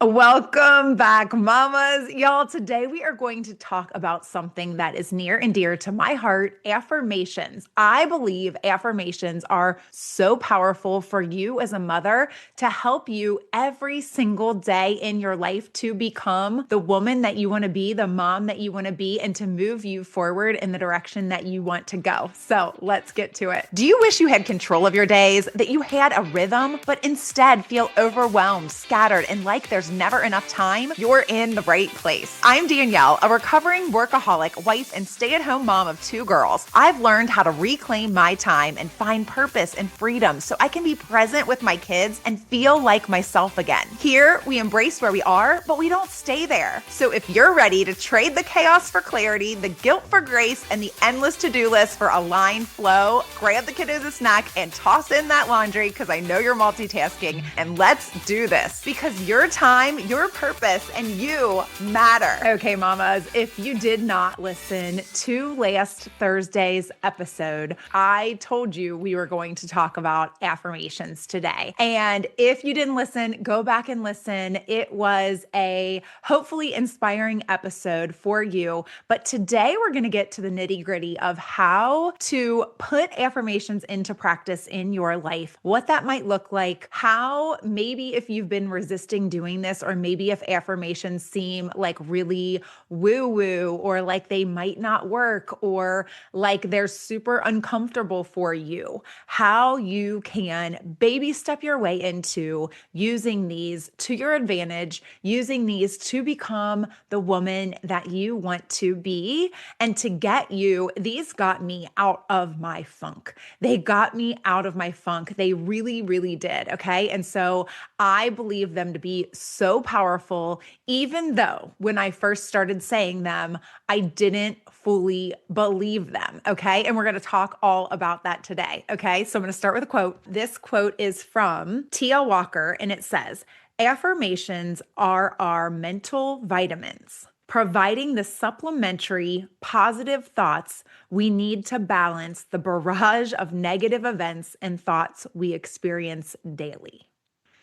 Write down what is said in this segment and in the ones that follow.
Welcome back, mamas. Y'all, today we are going to talk about something that is near and dear to my heart, affirmations. I believe affirmations are so powerful for you as a mother to help you every single day in your life to become the woman that you want to be, the mom that you want to be, and to move you forward in the direction that you want to go. So let's get to it. Do you wish you had control of your days, that you had a rhythm, but instead feel overwhelmed, scattered, and like there's never enough time? You're in the right place. I'm Danielle, a recovering workaholic, wife, and stay-at-home mom of two girls. I've learned how to reclaim my time and find purpose and freedom so I can be present with my kids and feel like myself again. Here, we embrace where we are, but we don't stay there. So if you're ready to trade the chaos for clarity, the guilt for grace, and the endless to-do list for aligned flow, grab the kiddos a snack and toss in that laundry because I know you're multitasking, and let's do this because your time, your purpose, and you matter. Okay, mamas, if you did not listen to last Thursday's episode, I told you we were going to talk about affirmations today. And if you didn't listen, go back and listen. It was a hopefully inspiring episode for you. But today we're going to get to the nitty-gritty of how to put affirmations into practice in your life, what that might look like, how maybe if you've been resisting doing this, or maybe if affirmations seem like really woo-woo, or like they might not work, or like they're super uncomfortable for you, how you can baby step your way into using these to your advantage, using these to become the woman that you want to be. And to get you, these got me out of my funk. They got me out of my funk. They really, really did. Okay. And so I believe them to be so powerful, even though when I first started saying them, I didn't fully believe them. Okay. And we're going to talk all about that today. Okay. So I'm going to start with a quote. This quote is from T.L. Walker, and it says, "Affirmations are our mental vitamins, providing the supplementary positive thoughts we need to balance the barrage of negative events and thoughts we experience daily."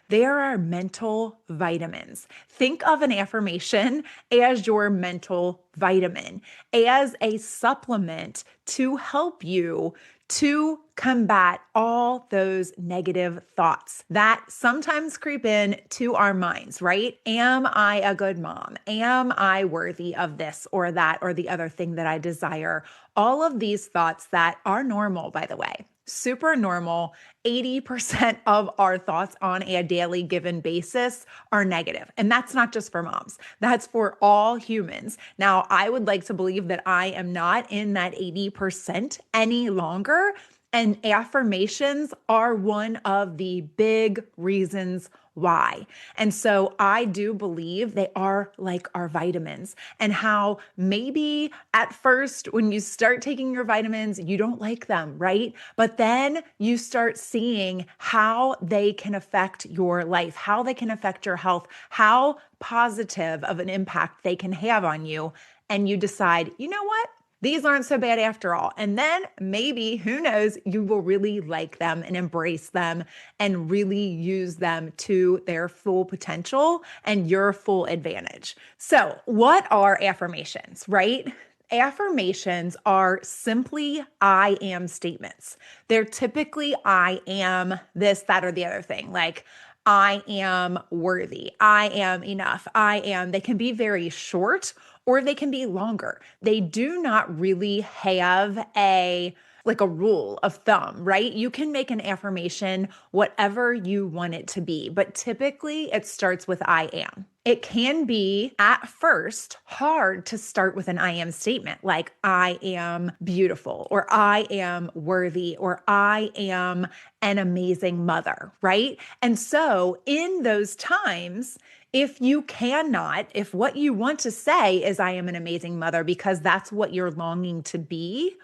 They are our mental vitamins. Think of an affirmation as your mental vitamin, as a supplement to help you to combat all those negative thoughts that sometimes creep in to our minds, right? Am I a good mom? Am I worthy of this or that or the other thing that I desire? All of these thoughts that are normal, by the way, super normal. 80% of our thoughts on a daily given basis are negative. And that's not just for moms. That's for all humans. Now, I would like to believe that I am not in that 80% any longer. And affirmations are one of the big reasons why. And so I do believe they are like our vitamins, and how maybe at first when you start taking your vitamins, you don't like them, right? But then you start seeing how they can affect your life, how they can affect your health, how positive of an impact they can have on you. And you decide, you know what? These aren't so bad after all. And then maybe, who knows, you will really like them and embrace them and really use them to their full potential and your full advantage. So, what are affirmations, right? Affirmations are simply I am statements. They're typically I am this, that, or the other thing. Like, I am worthy. I am enough. They can be very short or they can be longer. They do not really have a rule of thumb, right? You can make an affirmation whatever you want it to be, but typically it starts with I am. It can be at first hard to start with an I am statement, like I am beautiful, or I am worthy, or I am an amazing mother, right? And so in those times, if what you want to say is I am an amazing mother because that's what you're longing to be,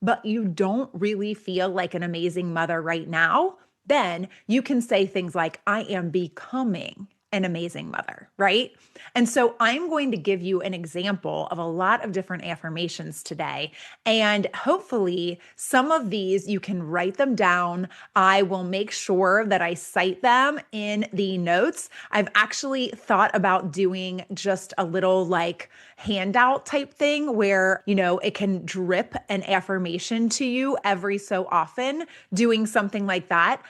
but you don't really feel like an amazing mother right now, then you can say things like, I am becoming an amazing mother, right? And so I'm going to give you an example of a lot of different affirmations today. And hopefully, some of these you can write them down. I will make sure that I cite them in the notes. I've actually thought about doing just a little like handout type thing where, it can drip an affirmation to you every so often, doing something like that.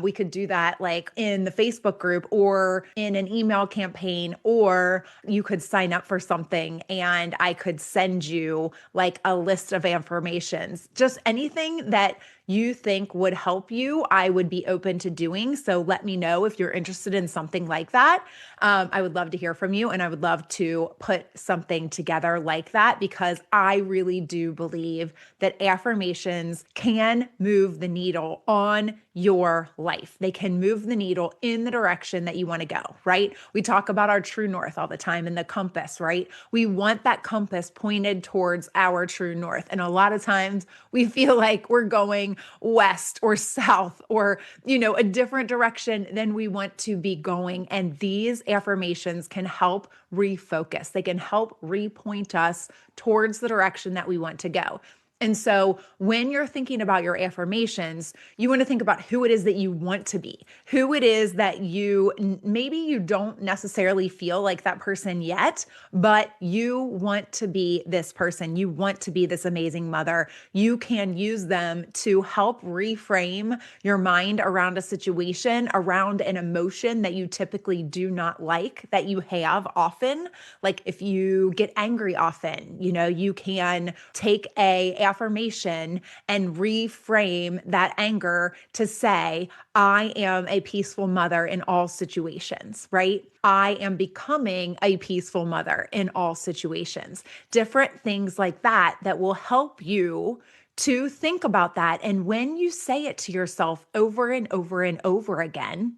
We could do that like in the Facebook group or in an email campaign, or you could sign up for something and I could send you like a list of affirmations. Just anything that you think would help you, I would be open to doing. So let me know if you're interested in something like that. I would love to hear from you, and I would love to put something together like that because I really do believe that affirmations can move the needle on your life. They can move the needle in the direction that you want to go, right? We talk about our true north all the time and the compass, right? We want that compass pointed towards our true north. And a lot of times we feel like we're going west or south or, a different direction than we want to be going. And these affirmations can help refocus. They can help repoint us towards the direction that we want to go. And so when you're thinking about your affirmations, you want to think about who it is that you want to be, who it is that maybe you don't necessarily feel like that person yet, but you want to be this person. You want to be this amazing mother. You can use them to help reframe your mind around a situation, around an emotion that you typically do not like, that you have often. Like if you get angry often, you can take a affirmation and reframe that anger to say, I am a peaceful mother in all situations, right? I am becoming a peaceful mother in all situations. Different things like that that will help you to think about that. And when you say it to yourself over and over and over again,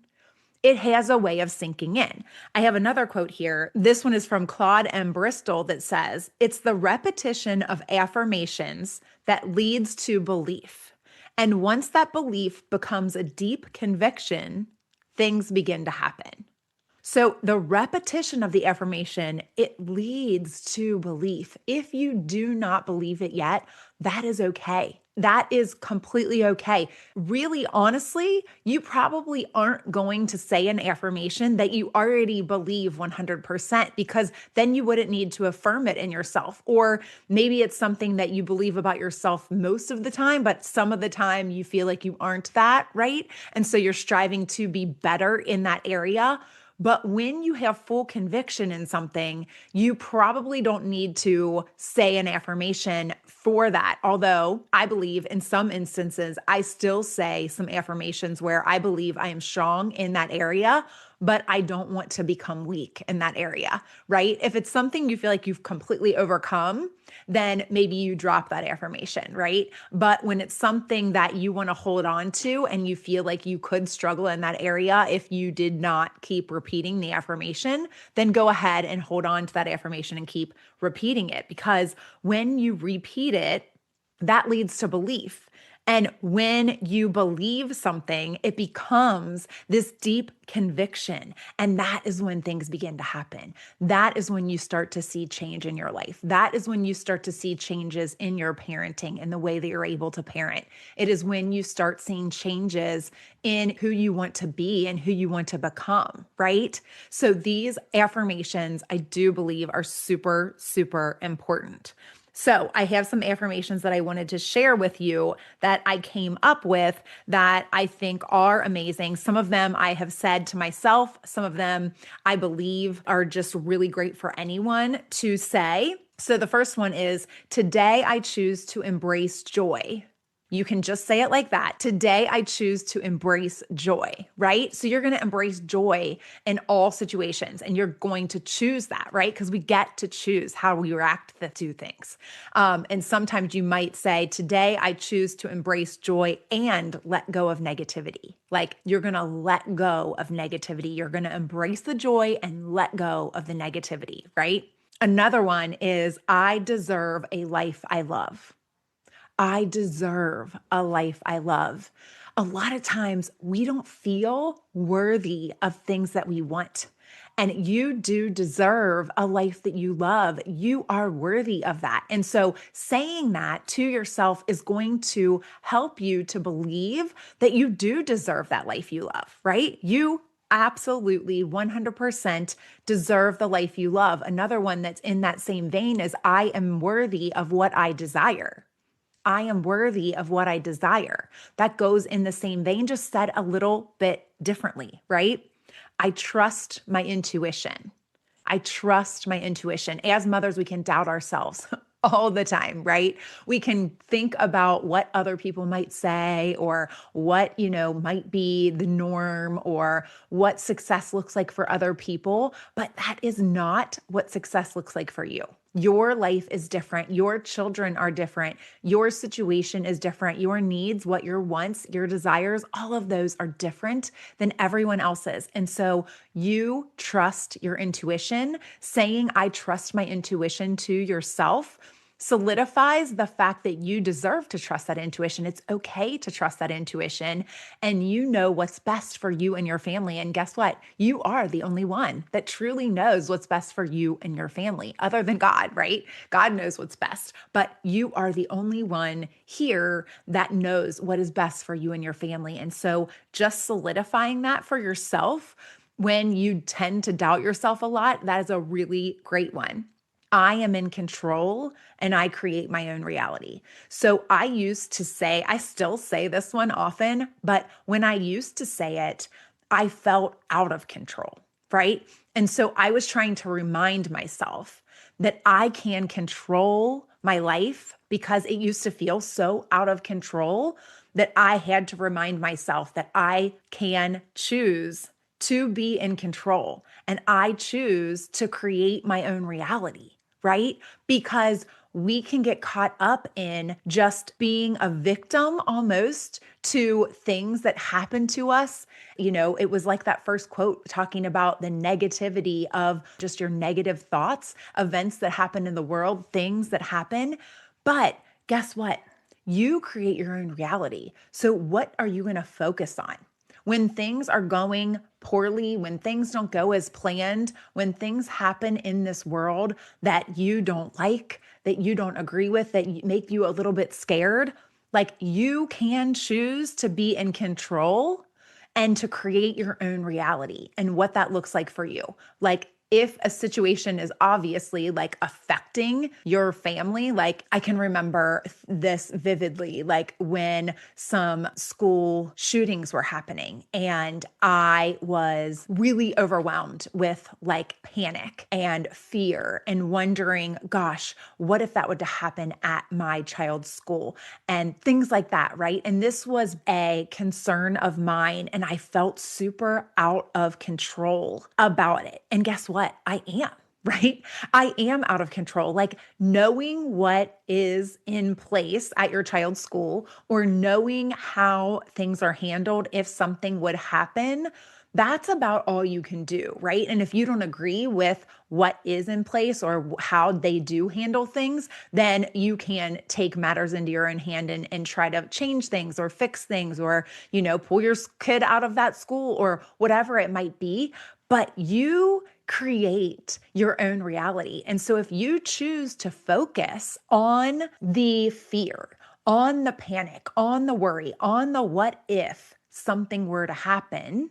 it has a way of sinking in. I have another quote here. This one is from Claude M. Bristol that says, it's the repetition of affirmations that leads to belief. And once that belief becomes a deep conviction, things begin to happen. So the repetition of the affirmation, it leads to belief. If you do not believe it yet, that is okay. That is completely okay. Really, honestly, you probably aren't going to say an affirmation that you already believe 100% because then you wouldn't need to affirm it in yourself. Or maybe it's something that you believe about yourself most of the time, but some of the time you feel like you aren't that, right? And so you're striving to be better in that area. But when you have full conviction in something, you probably don't need to say an affirmation for that. Although I believe in some instances, I still say some affirmations where I believe I am strong in that area, but I don't want to become weak in that area, right? If it's something you feel like you've completely overcome, then maybe you drop that affirmation, right? But when it's something that you want to hold on to and you feel like you could struggle in that area if you did not keep repeating the affirmation, then go ahead and hold on to that affirmation and keep repeating it. Because when you repeat it, that leads to belief. And when you believe something, it becomes this deep conviction. And that is when things begin to happen. That is when you start to see change in your life. That is when you start to see changes in your parenting and the way that you're able to parent. It is when you start seeing changes in who you want to be and who you want to become, right? So these affirmations, I do believe, are super, super important. So I have some affirmations that I wanted to share with you that I came up with that I think are amazing. Some of them I have said to myself. Some of them I believe are just really great for anyone to say. So the first one is, today I choose to embrace joy. You can just say it like that. Today, I choose to embrace joy, right? So you're going to embrace joy in all situations and you're going to choose that, right? Because we get to choose how we react to things. And sometimes you might say, today, I choose to embrace joy and let go of negativity. Like you're going to let go of negativity. You're going to embrace the joy and let go of the negativity, right? Another one is, I deserve a life I love. I deserve a life I love. A lot of times we don't feel worthy of things that we want. And you do deserve a life that you love. You are worthy of that. And so saying that to yourself is going to help you to believe that you do deserve that life you love, right? You absolutely 100% deserve the life you love. Another one that's in that same vein is I am worthy of what I desire. I am worthy of what I desire. That goes in the same vein, just said a little bit differently, right? I trust my intuition. I trust my intuition. As mothers, we can doubt ourselves all the time, right? We can think about what other people might say or what, might be the norm or what success looks like for other people, but that is not what success looks like for you. Your life is different. Your children are different. Your situation is different. Your needs, what your wants, your desires, all of those are different than everyone else's. And so you trust your intuition. Saying, I trust my intuition to yourself solidifies the fact that you deserve to trust that intuition. It's okay to trust that intuition, and you know what's best for you and your family. And guess what? You are the only one that truly knows what's best for you and your family, other than God, right? God knows what's best, but you are the only one here that knows what is best for you and your family. And so just solidifying that for yourself when you tend to doubt yourself a lot, that is a really great one. I am in control and I create my own reality. So I used to say, I still say this one often, but when I used to say it, I felt out of control, right? And so I was trying to remind myself that I can control my life because it used to feel so out of control that I had to remind myself that I can choose to be in control and I choose to create my own reality, right? Because we can get caught up in just being a victim almost to things that happen to us. It was like that first quote talking about the negativity of just your negative thoughts, events that happen in the world, things that happen. But guess what? You create your own reality. So what are you going to focus on? When things are going poorly, when things don't go as planned, when things happen in this world that you don't like, that you don't agree with, that make you a little bit scared, like you can choose to be in control and to create your own reality and what that looks like for you. Like if a situation is obviously like affecting your family, like I can remember this vividly, like when some school shootings were happening and I was really overwhelmed with like panic and fear and wondering, gosh, what if that would happen at my child's school and things like that, right? And this was a concern of mine and I felt super out of control about it. And guess what? I am, right? I am out of control. Like knowing what is in place at your child's school or knowing how things are handled if something would happen, that's about all you can do, right? And if you don't agree with what is in place or how they do handle things, then you can take matters into your own hand and try to change things or fix things or, pull your kid out of that school or whatever it might be. But you create your own reality. And so if you choose to focus on the fear, on the panic, on the worry, on the what if something were to happen,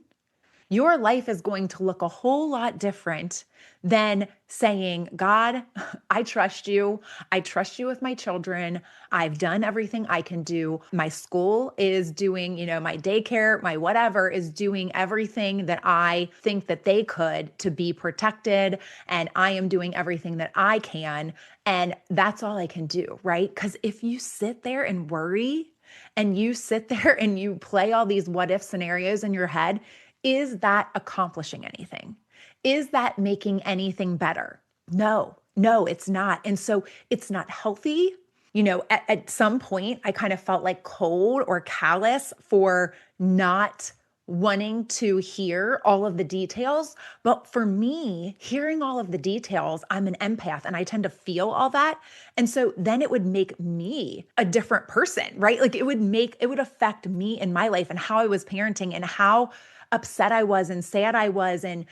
your life is going to look a whole lot different than saying, God, I trust you. I trust you with my children. I've done everything I can do. My school is doing, my daycare, my whatever is doing everything that I think that they could to be protected. And I am doing everything that I can. And that's all I can do, right? Because if you sit there and worry and you sit there and you play all these what if scenarios in your head, is that accomplishing anything? Is that making anything better? No, it's not. And so it's not healthy. At some point, I kind of felt like cold or callous for not wanting to hear all of the details. But for me, hearing all of the details, I'm an empath and I tend to feel all that. And so then it would make me a different person, right? Like it would affect me in my life and how I was parenting and how upset I was and sad I was and,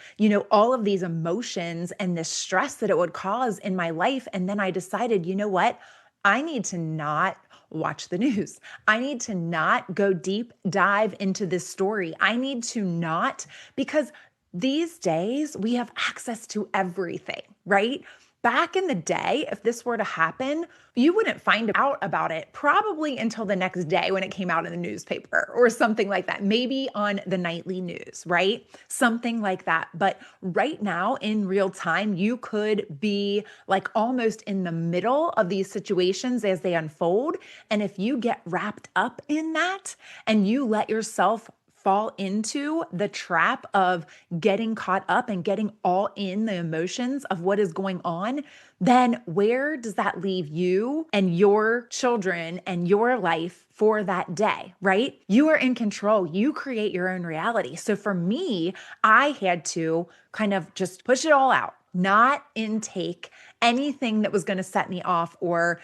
all of these emotions and this stress that it would cause in my life. And then I decided, you know what? I need to not watch the news. I need to not go deep dive into this story. I need to not, because these days we have access to everything, right? Back in the day, if this were to happen, you wouldn't find out about it probably until the next day when it came out in the newspaper or something like that, maybe on the nightly news, right? Something like that. But right now in real time, you could be like almost in the middle of these situations as they unfold. And if you get wrapped up in that and you let yourself fall into the trap of getting caught up and getting all in the emotions of what is going on, then where does that leave you and your children and your life for that day, right? You are in control. You create your own reality. So for me, I had to kind of just push it all out, not intake anything that was going to set me off or,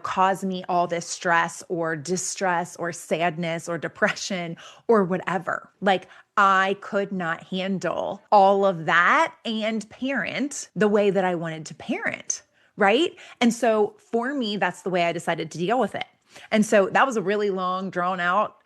cause me all this stress or distress or sadness or depression or whatever. Like I could not handle all of that and parent the way that I wanted to parent, right? And so for me, that's the way I decided to deal with it. And so that was a really long, drawn out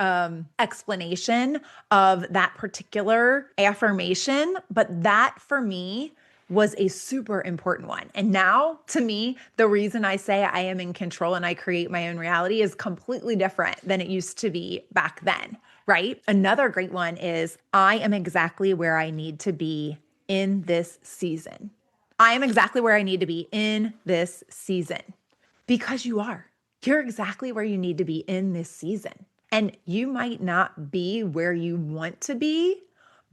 explanation of that particular affirmation. But that for me was a super important one. And now to me, the reason I say I am in control and I create my own reality is completely different than it used to be back then, right? Another great one is I am exactly where I need to be in this season. I am exactly where I need to be in this season because you are. You're exactly where you need to be in this season. And you might not be where you want to be,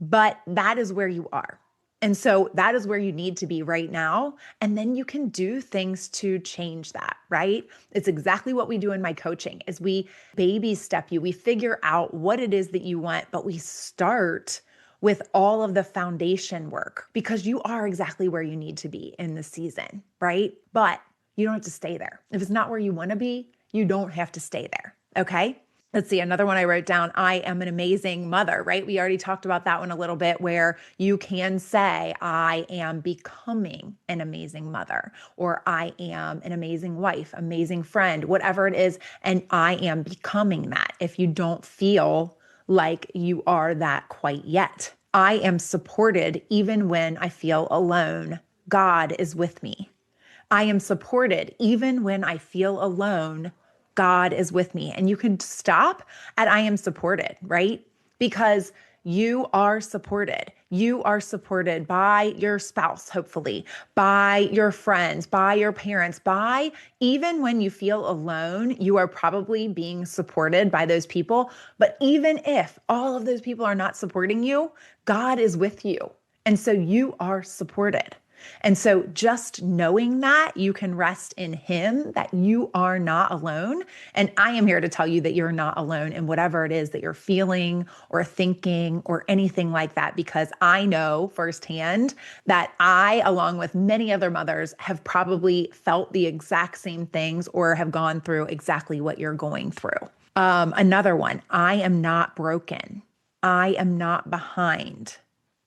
but that is where you are. And so that is where you need to be right now. And then you can do things to change that, right? It's exactly what we do in my coaching is we baby step you. We figure out what it is that you want, but we start with all of the foundation work because you are exactly where you need to be in the season, right? But you don't have to stay there. If it's not where you want to be, you don't have to stay there, okay? Let's see, another one I wrote down, I am an amazing mother, right? We already talked about that one a little bit where you can say, I am becoming an amazing mother, or I am an amazing wife, amazing friend, whatever it is. And I am becoming that if you don't feel like you are that quite yet. I am supported even when I feel alone. God is with me. I am supported even when I feel alone. God is with me. And you can stop at I am supported, right? Because you are supported. You are supported by your spouse, hopefully, by your friends, by your parents, by even when you feel alone, you are probably being supported by those people. But even if all of those people are not supporting you, God is with you. And so you are supported. And so just knowing that you can rest in Him, that you are not alone. And I am here to tell you that you're not alone in whatever it is that you're feeling or thinking or anything like that, because I know firsthand that I, along with many other mothers, have probably felt the exact same things or have gone through exactly what you're going through. Another one, I am not broken. I am not behind.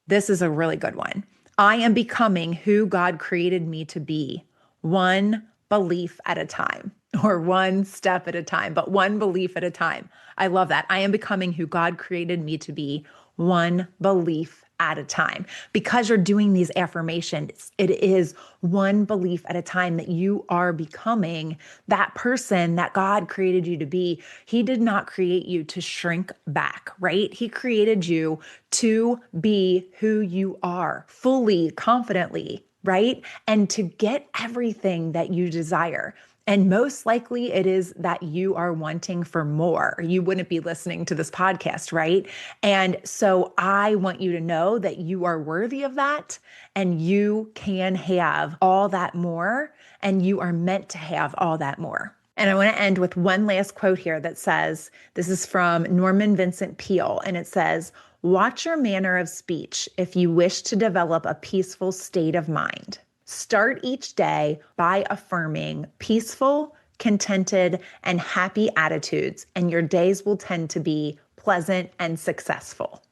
This is a really good one. I am becoming who God created me to be, one belief at a time, or one step at a time, but one belief at a time. I love that. I am becoming who God created me to be, one belief at a time. Because you're doing these affirmations, it is one belief at a time that you are becoming that person that God created you to be. He did not create you to shrink back, right? He created you to be who you are fully, confidently, right? And to get everything that you desire. And most likely it is that you are wanting for more. You wouldn't be listening to this podcast, right? And so I want you to know that you are worthy of that and you can have all that more and you are meant to have all that more. And I want to end with one last quote here that says, this is from Norman Vincent Peale, and it says, watch your manner of speech if you wish to develop a peaceful state of mind. Start each day by affirming peaceful, contented, and happy attitudes, and your days will tend to be pleasant and successful.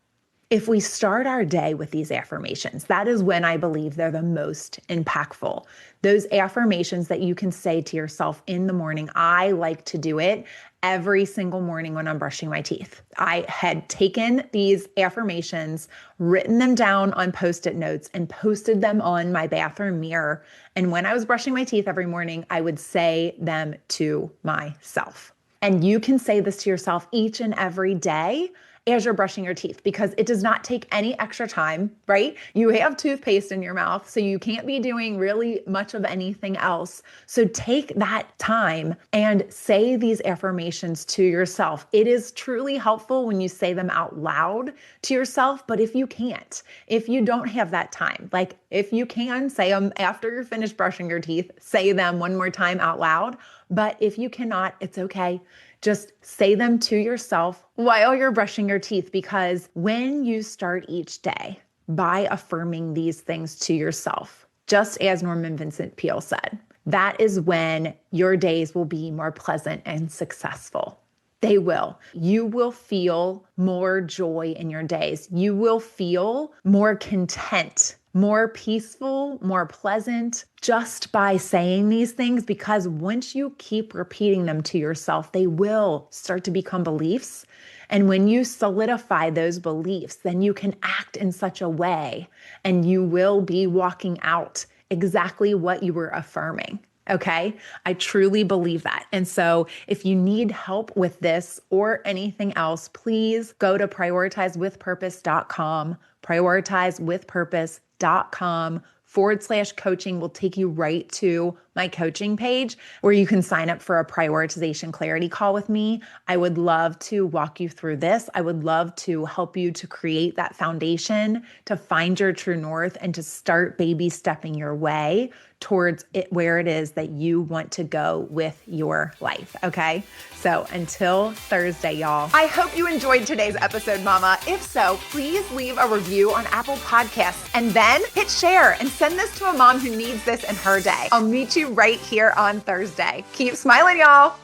If we start our day with these affirmations, that is when I believe they're the most impactful. Those affirmations that you can say to yourself in the morning. I like to do it every single morning when I'm brushing my teeth. I had taken these affirmations, written them down on Post-it notes, and posted them on my bathroom mirror. And when I was brushing my teeth every morning, I would say them to myself. And you can say this to yourself each and every day as you're brushing your teeth, because it does not take any extra time, right? You have toothpaste in your mouth, so you can't be doing really much of anything else. So take that time and say these affirmations to yourself. It is truly helpful when you say them out loud to yourself, but if you can't, if you don't have that time, like if you can say them after you're finished brushing your teeth, say them one more time out loud. But if you cannot, it's okay. Just say them to yourself while you're brushing your teeth, because when you start each day by affirming these things to yourself, just as Norman Vincent Peale said, that is when your days will be more pleasant and successful. They will. You will feel more joy in your days. You will feel more content, more peaceful, more pleasant just by saying these things, because once you keep repeating them to yourself, they will start to become beliefs. And when you solidify those beliefs, then you can act in such a way and you will be walking out exactly what you were affirming. Okay. I truly believe that. And so if you need help with this or anything else, please go to prioritizewithpurpose.com, prioritizewithpurpose.com/coaching will take you right to my coaching page where you can sign up for a prioritization clarity call with me. I would love to walk you through this. I would love to help you to create that foundation, to find your true north, and to start baby stepping your way towards it, where it is that you want to go with your life. Okay. So until Thursday, y'all, I hope you enjoyed today's episode, mama. If so, please leave a review on Apple Podcasts and then hit share and send this to a mom who needs this in her day. I'll meet you right here on Thursday. Keep smiling, y'all.